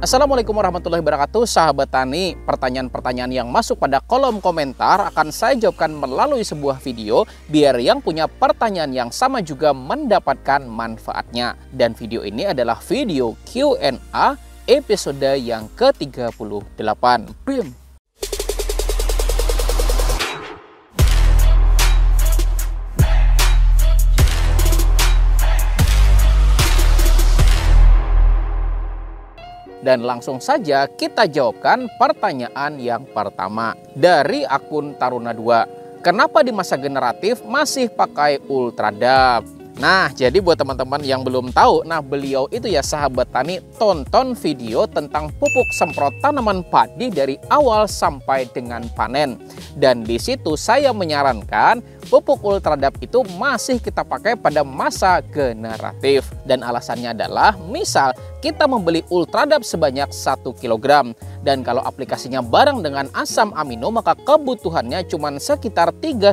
Assalamualaikum warahmatullahi wabarakatuh, sahabat tani. Pertanyaan-pertanyaan yang masuk pada kolom komentar akan saya jawabkan melalui sebuah video biar yang punya pertanyaan yang sama juga mendapatkan manfaatnya. Dan video ini adalah video Q&A episode yang ke-38. Bim. Dan langsung saja kita jawabkan pertanyaan yang pertama dari akun Taruna 2. Kenapa di masa generatif masih pakai Ultradap? Nah, jadi buat teman-teman yang belum tahu, beliau itu ya sahabat tani, tonton video tentang pupuk semprot tanaman padi dari awal sampai dengan panen. Dan di situ saya menyarankan pupuk Ultradap itu masih kita pakai pada masa generatif. Dan alasannya adalah misal kita membeli Ultradap sebanyak 1 kg. Dan kalau aplikasinya bareng dengan asam amino maka kebutuhannya cuma sekitar 3-4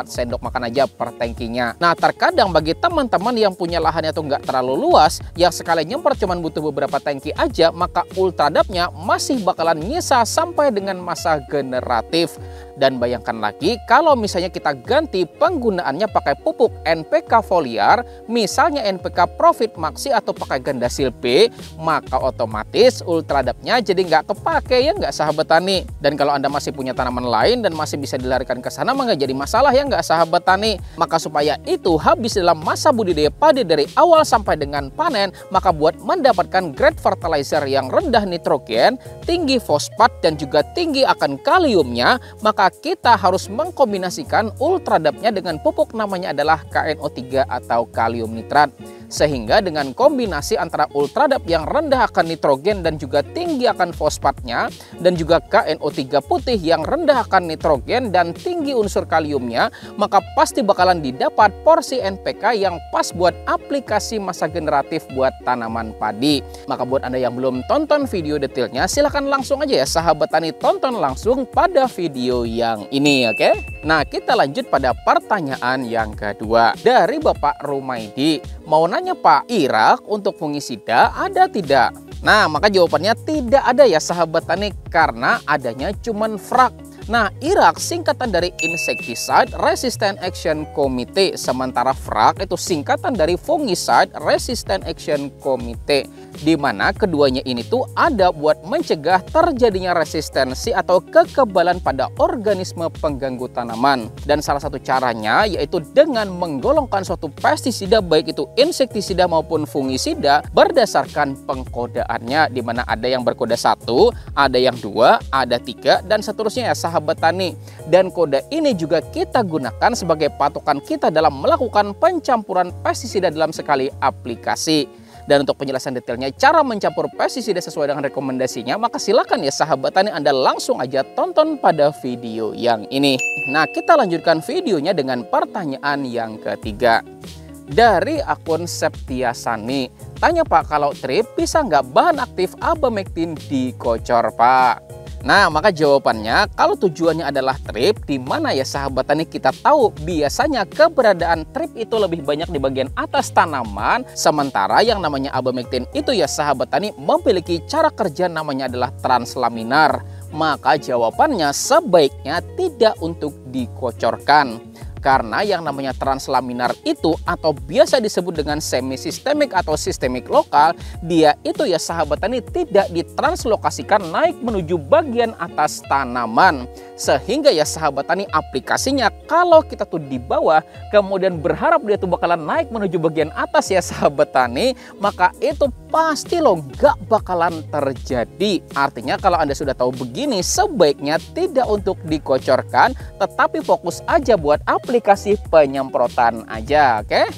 sendok makan aja per tangkinya. Nah, terkadang bagi teman-teman yang punya lahannya tuh nggak terlalu luas, yang sekali nyemprot cuma butuh beberapa tangki aja, maka Ultradapnya masih bakalan nyisa sampai dengan masa generatif. Dan bayangkan lagi kalau misalnya kita ganti penggunaannya pakai pupuk NPK foliar, misalnya NPK Profit Maxi atau pakai Gandasil P, maka otomatis Ultradapnya jadi nggak kepake, ya nggak sahabat tani. Dan kalau Anda masih punya tanaman lain dan masih bisa dilarikan ke sana, maka nggak jadi masalah, ya nggak sahabat tani. Maka supaya itu habis dalam masa budidaya padi dari awal sampai dengan panen, maka buat mendapatkan grade fertilizer yang rendah nitrogen, tinggi fosfat dan juga tinggi akan kaliumnya, maka kita harus mengkombinasikan Ultradapnya dengan pupuk namanya adalah KNO3 atau kalium nitrat. Sehingga dengan kombinasi antara Ultradap yang rendah akan nitrogen dan juga tinggi akan fosfatnya, dan juga KNO3 putih yang rendah akan nitrogen dan tinggi unsur kaliumnya, maka pasti bakalan didapat porsi NPK yang pas buat aplikasi masa generatif buat tanaman padi. Maka buat Anda yang belum tonton video detailnya, silahkan langsung aja ya sahabat tani, tonton langsung pada video yang ini, oke? Nah, kita lanjut pada pertanyaan yang kedua dari Bapak Rumaidi. Mau nanya Pak, Irak untuk fungisida ada tidak? Nah, maka jawabannya tidak ada ya sahabat tani, karena adanya cuman FRAC. Nah, Irak singkatan dari Insecticide Resistant Action Committee, sementara FRAC itu singkatan dari Fungicide Resistant Action Committee, di mana keduanya ini tuh ada buat mencegah terjadinya resistensi atau kekebalan pada organisme pengganggu tanaman. Dan salah satu caranya yaitu dengan menggolongkan suatu pestisida, baik itu insektisida maupun fungisida, berdasarkan pengkodaannya, di mana ada yang berkode 1, ada yang 2, ada 3, dan seterusnya ya sahabat tani. Dan kode ini juga kita gunakan sebagai patokan kita dalam melakukan pencampuran pestisida dalam sekali aplikasi. Dan untuk penjelasan detailnya cara mencampur pestisida sesuai dengan rekomendasinya, maka silakan ya sahabat tani Anda langsung aja tonton pada video yang ini. Nah, kita lanjutkan videonya dengan pertanyaan yang ketiga dari akun Septiasani. Tanya Pak, kalau trip bisa nggak bahan aktif abamectin dikocor Pak? Nah, maka jawabannya kalau tujuannya adalah trip, di mana ya sahabat tani kita tahu biasanya keberadaan trip itu lebih banyak di bagian atas tanaman, sementara yang namanya abamectin itu ya sahabat tani memiliki cara kerja namanya adalah translaminar. Maka jawabannya sebaiknya tidak untuk dikocorkan. Karena yang namanya translaminar itu atau biasa disebut dengan semisistemik atau sistemik lokal, dia itu ya sahabat tani tidak ditranslokasikan naik menuju bagian atas tanaman. Sehingga ya sahabat tani aplikasinya kalau kita tuh di bawah kemudian berharap dia tuh bakalan naik menuju bagian atas ya sahabat tani, maka itu pasti loh nggak bakalan terjadi. Artinya kalau Anda sudah tahu begini, sebaiknya tidak untuk dikocorkan, tetapi fokus aja buat aplikasi penyemprotan aja, oke?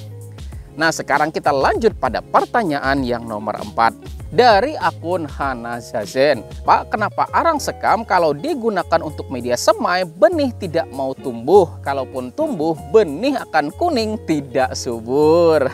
Nah, sekarang kita lanjut pada pertanyaan yang nomor 4 dari akun Hana Zazen. Pak, kenapa arang sekam kalau digunakan untuk media semai benih tidak mau tumbuh? Kalaupun tumbuh, benih akan kuning tidak subur.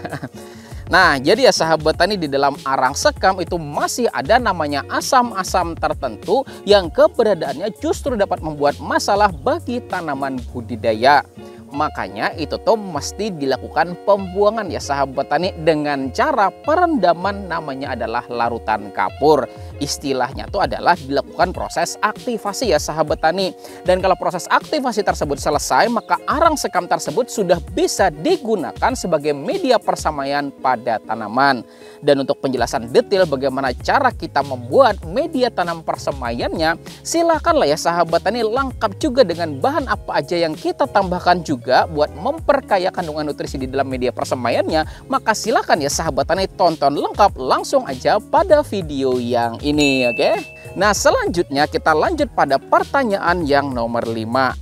Nah, jadi ya sahabat tani, di dalam arang sekam itu masih ada namanya asam-asam tertentu yang keberadaannya justru dapat membuat masalah bagi tanaman budidaya. Makanya itu tuh mesti dilakukan pembuangan ya sahabat tani dengan cara perendaman, namanya adalah larutan kapur. Istilahnya tuh adalah dilakukan proses aktivasi ya sahabat tani. Dan kalau proses aktivasi tersebut selesai, maka arang sekam tersebut sudah bisa digunakan sebagai media persamaian pada tanaman. Dan untuk penjelasan detail bagaimana cara kita membuat media tanam persemaiannya, silakanlah ya sahabat tani lengkap juga dengan bahan apa aja yang kita tambahkan juga buat memperkaya kandungan nutrisi di dalam media persemaiannya. Maka silakan ya sahabat tani tonton lengkap langsung aja pada video yang ini, oke? Nah, selanjutnya kita lanjut pada pertanyaan yang nomor 5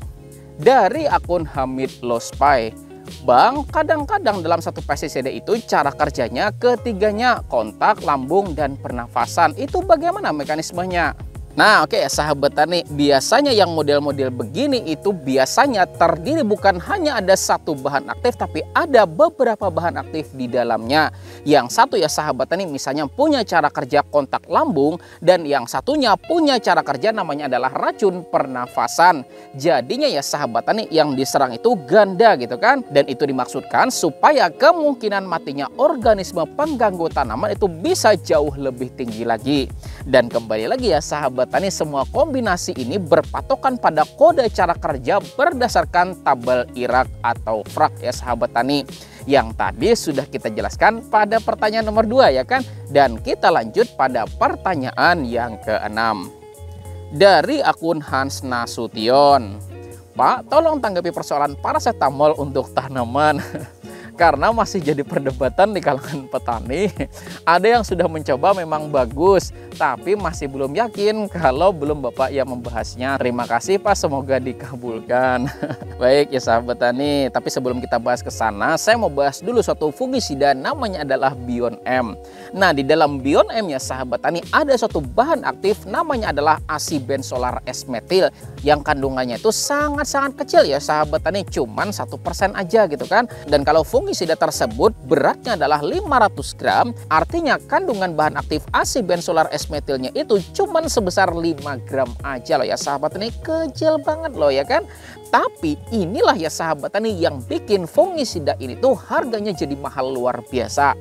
dari akun Hamid Lospai. Bang, kadang-kadang dalam satu pestisida itu cara kerjanya ketiganya kontak, lambung, dan pernafasan. Itu bagaimana mekanismenya? Nah, oke sahabat tani, biasanya yang model-model begini itu biasanya terdiri bukan hanya ada satu bahan aktif, tapi ada beberapa bahan aktif di dalamnya. Yang satu ya sahabat tani misalnya punya cara kerja kontak lambung, dan yang satunya punya cara kerja namanya adalah racun pernafasan. Jadinya ya sahabat tani yang diserang itu ganda gitu kan. Dan itu dimaksudkan supaya kemungkinan matinya organisme pengganggu tanaman itu bisa jauh lebih tinggi lagi. Dan kembali lagi ya sahabat tani, semua kombinasi ini berpatokan pada kode cara kerja berdasarkan tabel IRAK atau FRAK ya sahabat tani, yang tadi sudah kita jelaskan pada pertanyaan nomor 2 ya kan. Dan kita lanjut pada pertanyaan yang ke-6 dari akun Hans Nasution. Pak, tolong tanggapi persoalan paracetamol untuk tanaman. Karena masih jadi perdebatan di kalangan petani. Ada yang sudah mencoba memang bagus, tapi masih belum yakin kalau belum Bapak yang membahasnya. Terima kasih Pak, semoga dikabulkan. Baik ya sahabat tani, tapi sebelum kita bahas ke sana, saya mau bahas dulu suatu fungisida namanya adalah Bion M. Nah, di dalam Bion M ya sahabat tani ada suatu bahan aktif namanya adalah asibenzolar S-metil yang kandungannya itu sangat-sangat kecil ya sahabat tani, cuman 1% aja gitu kan. Dan kalau fungisida tersebut beratnya adalah 500 gram, artinya kandungan bahan aktif asibenzolar S-metilnya itu cuman sebesar 5 gram aja loh ya sahabat tani, kecil banget loh ya kan. Tapi inilah ya sahabat tani yang bikin fungisida ini tuh harganya jadi mahal luar biasa.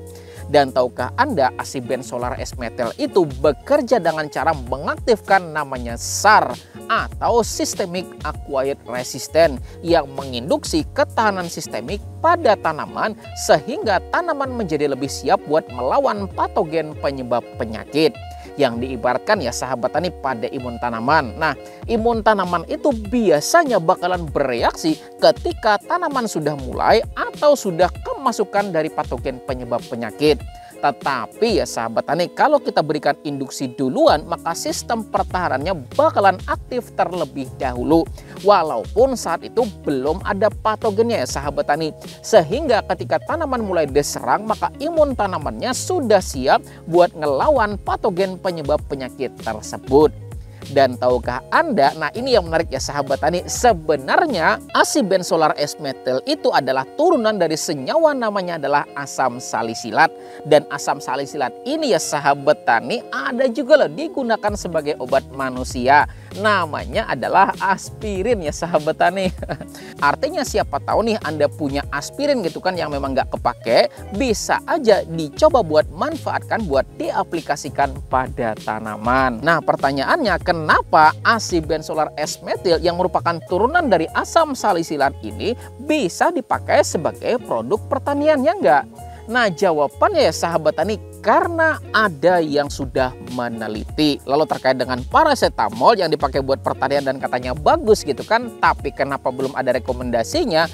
Dan tahukah Anda asibenzolar S-metil itu bekerja dengan cara mengaktifkan namanya SAR atau Systemic Acquired Resistance yang menginduksi ketahanan sistemik pada tanaman sehingga tanaman menjadi lebih siap buat melawan patogen penyebab penyakit. Yang diibaratkan ya sahabat tani pada imun tanaman. Nah, imun tanaman itu biasanya bakalan bereaksi ketika tanaman sudah mulai atau sudah kemasukan dari patogen penyebab penyakit. Tetapi ya sahabat tani, kalau kita berikan induksi duluan, maka sistem pertahanannya bakalan aktif terlebih dahulu. Walaupun saat itu belum ada patogennya ya sahabat tani. Sehingga ketika tanaman mulai diserang, maka imun tanamannya sudah siap buat ngelawan patogen penyebab penyakit tersebut. Dan tahukah Anda, nah ini yang menarik ya sahabat tani, sebenarnya asibenzolar S-metil itu adalah turunan dari senyawa namanya adalah asam salisilat. Dan asam salisilat ini ya sahabat tani ada juga loh digunakan sebagai obat manusia. Namanya adalah aspirin ya sahabat tani. Artinya siapa tahu nih Anda punya aspirin gitu kan yang memang nggak kepake, bisa aja dicoba buat manfaatkan buat diaplikasikan pada tanaman. Nah pertanyaannya, kenapa asibenzolar S-metil yang merupakan turunan dari asam salisilat ini bisa dipakai sebagai produk pertanian ya enggak? Nah jawabannya ya sahabat tani, karena ada yang sudah meneliti. Lalu terkait dengan paracetamol yang dipakai buat pertanian dan katanya bagus gitu kan, tapi kenapa belum ada rekomendasinya?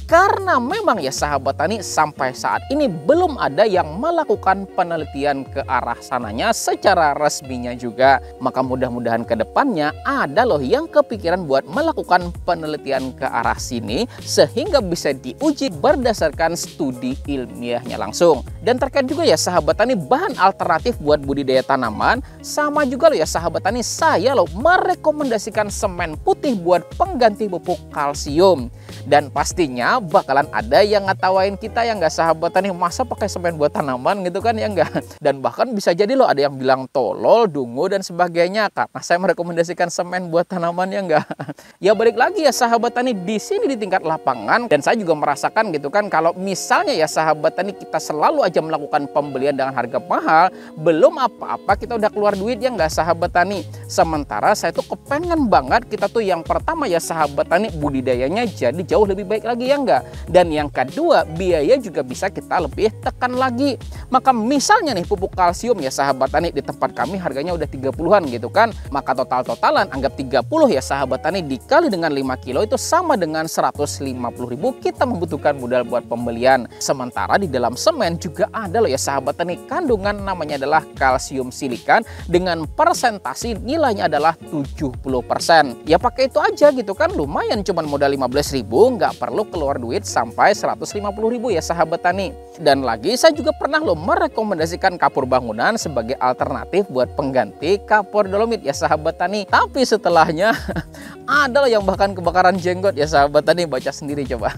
Karena memang ya sahabat tani sampai saat ini belum ada yang melakukan penelitian ke arah sananya secara resminya juga. Maka mudah-mudahan ke depannya ada loh yang kepikiran buat melakukan penelitian ke arah sini sehingga bisa diuji berdasarkan studi ilmiahnya langsung. Dan terkait juga ya sahabat tani bahan alternatif buat budidaya tanaman, sama juga loh ya sahabat tani, saya loh merekomendasikan semen putih buat pengganti pupuk kalsium. Dan pastinya bakalan ada yang ngatawain kita yang nggak sahabat tani, masa pakai semen buat tanaman gitu kan ya nggak. Dan bahkan bisa jadi loh ada yang bilang tolol, dungu dan sebagainya karena saya merekomendasikan semen buat tanaman ya nggak. Ya balik lagi ya sahabat tani, di sini di tingkat lapangan dan saya juga merasakan gitu kan, kalau misalnya ya sahabat tani kita selalu aja melakukan pembelian dengan harga mahal, belum apa-apa kita udah keluar duit ya nggak sahabat tani. Sementara saya tuh kepengen banget kita tuh yang pertama ya sahabat tani budidayanya jadi jauh lebih baik lagi ya enggak. Dan yang kedua biaya juga bisa kita lebih tekan lagi. Maka misalnya nih pupuk kalsium ya sahabat tani di tempat kami harganya udah 30-an gitu kan. Maka total-totalan anggap 30 ya sahabat tani dikali dengan 5 kilo itu sama dengan 150.000 kita membutuhkan modal buat pembelian. Sementara di dalam semen juga ada loh ya sahabat tani kandungan namanya adalah kalsium silikan dengan persentasi nilainya adalah 70%. Ya pakai itu aja gitu kan, lumayan cuman modal 15.000, nggak perlu keluar duit sampai 150.000 ya sahabat tani. Dan lagi saya juga pernah loh merekomendasikan kapur bangunan sebagai alternatif buat pengganti kapur dolomit ya sahabat tani. Tapi setelahnya ada loh yang bahkan kebakaran jenggot ya sahabat tani, baca sendiri coba.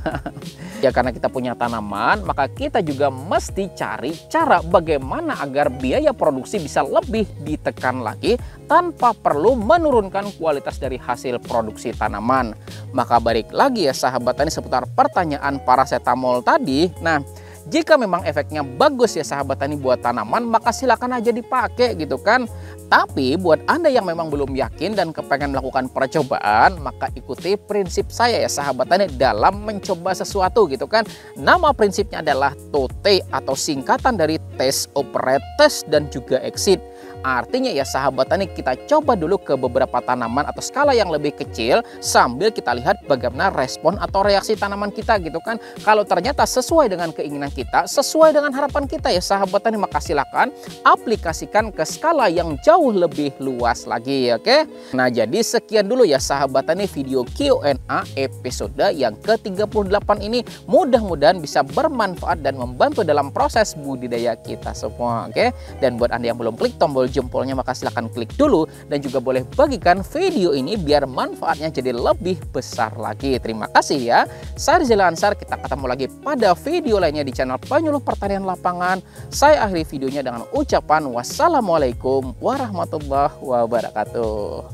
Ya karena kita punya tanaman, maka kita juga mesti cari cara bagaimana agar biaya produksi bisa lebih ditekan lagi tanpa perlu menurunkan kualitas dari hasil produksi tanaman. Maka balik lagi ya sahabat tani seputar pertanyaan paracetamol tadi. Nah, jika memang efeknya bagus ya sahabat tani buat tanaman, maka silakan aja dipakai gitu kan. Tapi buat Anda yang memang belum yakin dan kepengen melakukan percobaan, maka ikuti prinsip saya ya sahabat tani dalam mencoba sesuatu gitu kan. Nama prinsipnya adalah TOTE atau singkatan dari Test, Operate, Test dan juga Exit. Artinya ya sahabat tani kita coba dulu ke beberapa tanaman atau skala yang lebih kecil sambil kita lihat bagaimana respon atau reaksi tanaman kita gitu kan. Kalau ternyata sesuai dengan keinginan kita, sesuai dengan harapan kita ya sahabat tani, maka silakan aplikasikan ke skala yang jauh lebih luas lagi, oke? Nah jadi sekian dulu ya sahabat tani video Q&A episode yang ke-38 ini, mudah-mudahan bisa bermanfaat dan membantu dalam proses budidaya kita semua, oke? Dan buat Anda yang belum klik tombol jempolnya, maka silahkan klik dulu dan juga boleh bagikan video ini biar manfaatnya jadi lebih besar lagi. Terima kasih ya. Saya Rizal Ansar, kita ketemu lagi pada video lainnya di channel Penyuluh Pertanian Lapangan. Saya akhiri videonya dengan ucapan wassalamualaikum warahmatullahi wabarakatuh.